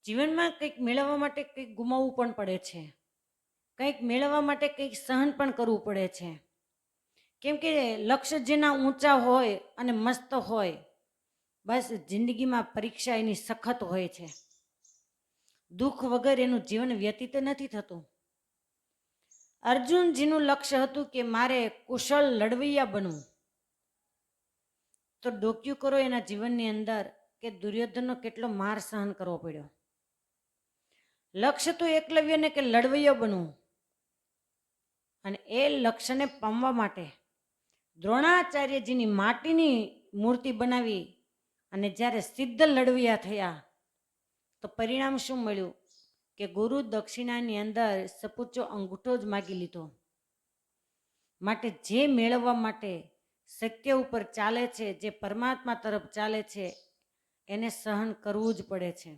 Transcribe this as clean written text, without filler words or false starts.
જીવનમાં કંઈક મેળવવા માટે કંઈક ગુમાવવું પણ પડે છે, કંઈક મેળવવા માટે કંઈક સહન પણ કરવું પડે છે. કેમ કે લક્ષ્ય જેના ઊંચા હોય અને મસ્ત હોય, બસ જિંદગીમાં પરીક્ષા એની સખત હોય છે. દુઃખ વગર એનું જીવન વ્યતીત નથી થતું. અર્જુનજીનું લક્ષ્ય હતું કે મારે કુશળ લડવૈયા બનવું. તો ડોક્યું કરો એના જીવનની અંદર કે દુર્યોધનનો કેટલો માર સહન કરવો પડ્યો. લક્ષ્ય તો એકલવ્યને કે લડવૈયો બનવું, અને એ લક્ષ્યને પામવા માટે દ્રોણાચાર્યજીની માટીની મૂર્તિ બનાવી અને જ્યારે સિદ્ધ લડવૈયા થયા તો પરિણામ શું મળ્યું કે ગુરુ દક્ષિણાની અંદર સપૂચો અંગૂઠો જ માગી લીધો. માટે જે મેળવવા માટે સત્ય ઉપર ચાલે છે, જે પરમાત્મા તરફ ચાલે છે, એને સહન કરવું જ પડે છે.